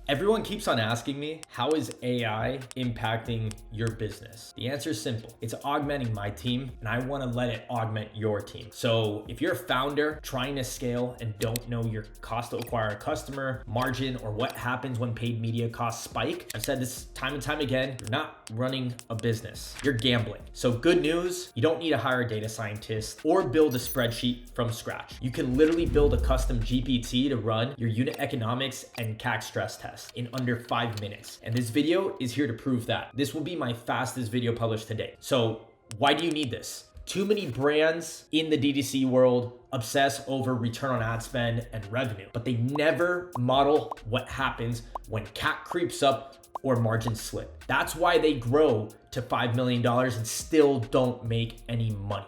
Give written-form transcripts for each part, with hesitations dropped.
Everyone keeps on asking me, how is AI impacting your business? The answer is simple. It's augmenting my team, and I want to let it augment your team. So if you're a founder trying to scale and don't know your cost to acquire a customer, margin, or what happens when paid media costs spike, I've said this time and time again, you're not running a business, you're gambling. So good news, you don't need to hire a data scientist or build a spreadsheet from scratch. You can literally build a custom GPT to run your unit economics and CAC stress test in under 5 minutes. And this video is here to prove that. This will be my fastest video published today. So why do you need this? Too many brands in the DTC world obsess over return on ad spend and revenue, but they never model what happens when CAC creeps up or margins slip. That's why they grow to $5 million and still don't make any money.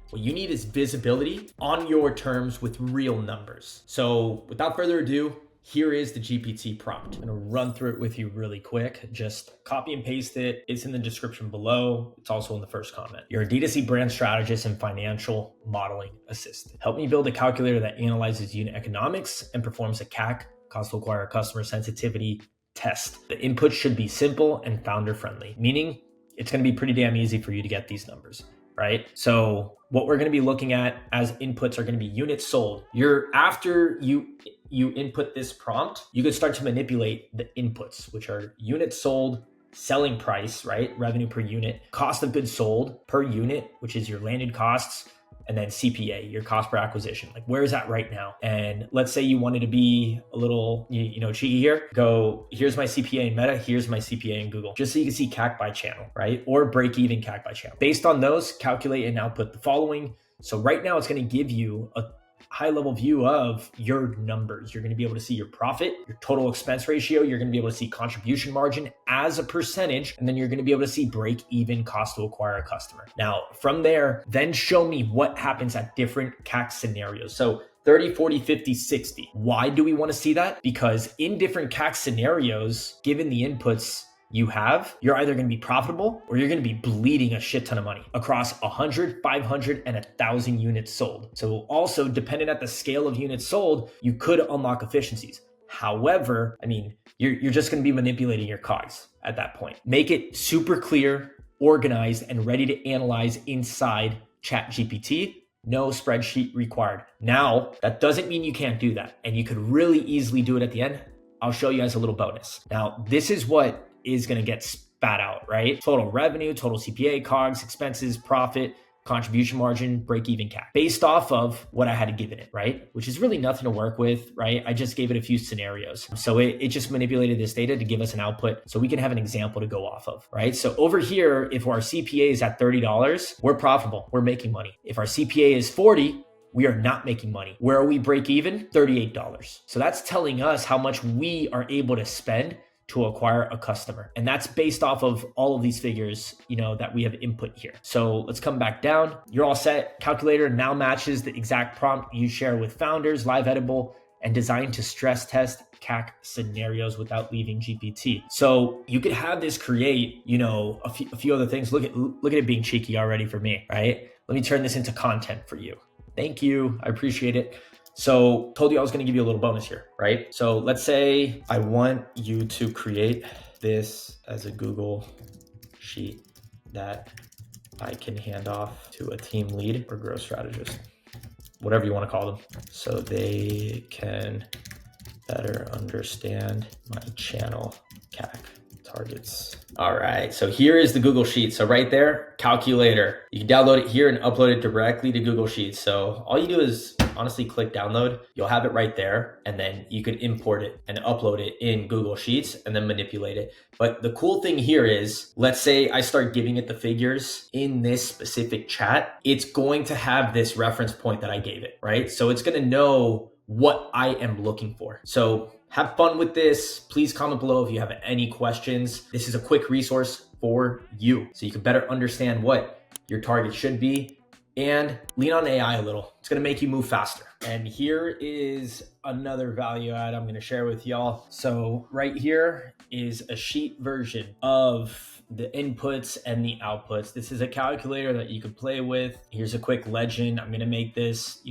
What you need is visibility on your terms with real numbers. So without further ado, here is the GPT prompt. I'm gonna run through it with you really quick. Just copy and paste it. It's in the description below. It's also in the first comment. You're a D2C brand strategist and financial modeling assistant. Help me build a calculator that analyzes unit economics and performs a CAC, cost to acquire customer sensitivity test. The inputs should be simple and founder friendly, meaning it's gonna be pretty damn easy for you to get these numbers, right? So what we're gonna be looking at as inputs are gonna be units sold. After you input this prompt, you could start to manipulate the inputs, which are units sold, selling price, right? Revenue per unit, cost of goods sold per unit, which is your landed costs, and then CPA, your cost per acquisition. Like, where is that right now? And let's say you wanted to be a little, cheeky here. Go, here's my CPA in Meta, here's my CPA in Google, just so you can see CAC by channel, right? Or break-even CAC by channel. Based on those, calculate and output the following. So right now, it's going to give you a high-level view of your numbers. You're going to be able to see your profit, your total expense ratio. You're going to be able to see contribution margin as a percentage, and then you're going to be able to see break-even cost to acquire a customer. Now, from there, then show me what happens at different CAC scenarios. So 30, 40, 50, 60. Why do we want to see that? Because in different CAC scenarios, given the inputs you're either going to be profitable or you're going to be bleeding a shit ton of money across 100, 500, and 1,000 units sold. So also, depending at the scale of units sold, you could unlock efficiencies. However, you're just going to be manipulating your COGS at that point. Make it super clear, organized, and ready to analyze inside ChatGPT. No spreadsheet required. Now, that doesn't mean you can't do that. And you could really easily do it at the end. I'll show you as a little bonus. Now, this is what is going to get spat out, right? Total revenue, total CPA, COGS, expenses, profit, contribution margin, break-even CAC, based off of what I had given it, right? Which is really nothing to work with, right? I just gave it a few scenarios. So it just manipulated this data to give us an output so we can have an example to go off of, right? So over here, if our CPA is at $30, we're profitable, we're making money. If our CPA is 40, we are not making money. Where are we break even? $38. So that's telling us how much we are able to spend to acquire a customer. And that's based off of all of these figures, that we have input here. So let's come back down. You're all set. Calculator now matches the exact prompt you share with founders, live editable, and designed to stress test CAC scenarios without leaving GPT. So you could have this create, a few other things. Look at it being cheeky already for me, right? Let me turn this into content for you. Thank you. I appreciate it. So told you I was going to give you a little bonus here, right? So let's say I want you to create this as a Google sheet that I can hand off to a team lead or growth strategist, whatever you want to call them, so they can better understand my channel CAC targets. All right, so here is the Google Sheet. So right there, calculator. You can download it here and upload it directly to Google Sheets. So all you do is honestly click download. You'll have it right there, and then you could import it and upload it in Google Sheets and then manipulate it. But the cool thing here is, let's say I start giving it the figures in this specific chat, it's going to have this reference point that I gave it, right? So it's going to know what I am looking for. So have fun with this. Please comment below if you have any questions. This is a quick resource for you so you can better understand what your target should be and lean on AI a little. It's going to make you move faster. And here is another value add I'm going to share with y'all. So right here is a sheet version of the inputs and the outputs. This is a calculator that you could play with. Here's a quick legend. I'm going to make this,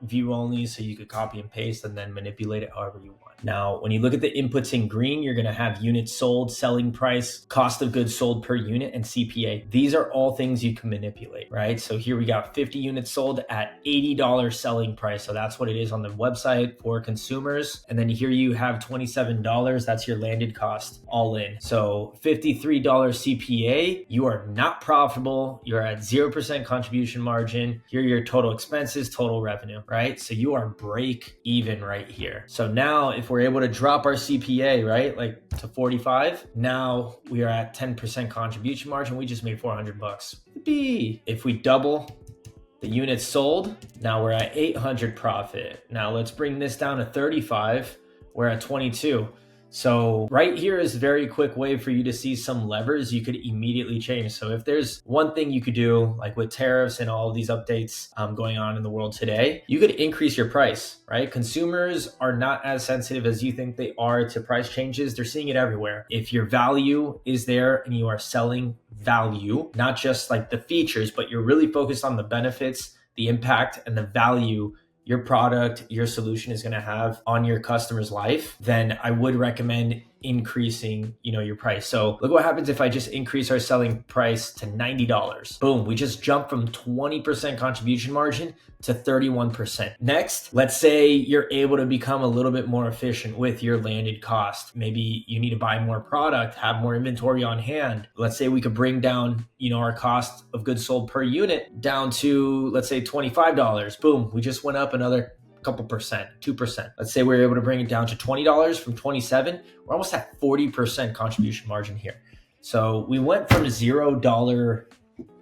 view only, so you could copy and paste and then manipulate it however you want. Now, when you look at the inputs in green, you're going to have units sold, selling price, cost of goods sold per unit, and CPA. These are all things you can manipulate, right? So here we got 50 units sold at $80 selling price. So that's what it is on the website for consumers. And then here you have $27. That's your landed cost all in. So $53 CPA, you are not profitable. You're at 0% contribution margin. Here are your total expenses, total revenue, right? So you are break even right here. So now if we're able to drop our CPA, right, like to 45, now we are at 10% contribution margin. We just made $400. If we double the units sold, now we're at 800 profit. Now let's bring this down to 35. We're at 22. So right here is a very quick way for you to see some levers you could immediately change. So if there's one thing you could do, like with tariffs and all of these updates going on in the world today, you could increase your price, right? Consumers are not as sensitive as you think they are to price changes. They're seeing it everywhere. If your value is there and you are selling value, not just like the features, but you're really focused on the benefits, the impact, and the value your product, your solution is going to have on your customer's life, then I would recommend increasing, your price. So look what happens if I just increase our selling price to $90. Boom, we just jumped from 20% contribution margin to 31%. Next, let's say you're able to become a little bit more efficient with your landed cost. Maybe you need to buy more product, have more inventory on hand. Let's say we could bring down, our cost of goods sold per unit down to, let's say $25. Boom, we just went up another couple percent, 2%. Let's say we're able to bring it down to $20 from 27. We're almost at 40% contribution margin here. So we went from $0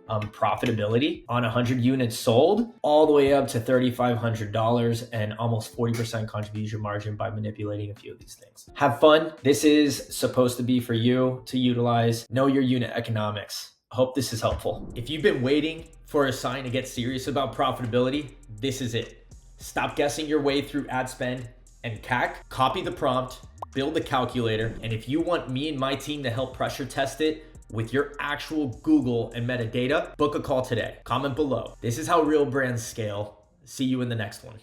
profitability on 100 units sold all the way up to $3,500 and almost 40% contribution margin by manipulating a few of these things. Have fun. This is supposed to be for you to utilize. Know your unit economics. Hope this is helpful. If you've been waiting for a sign to get serious about profitability, this is it. Stop guessing your way through ad spend and CAC. Copy the prompt, build the calculator, and if you want me and my team to help pressure test it with your actual Google and metadata, book a call today. Comment below. This is how real brands scale. See you in the next one.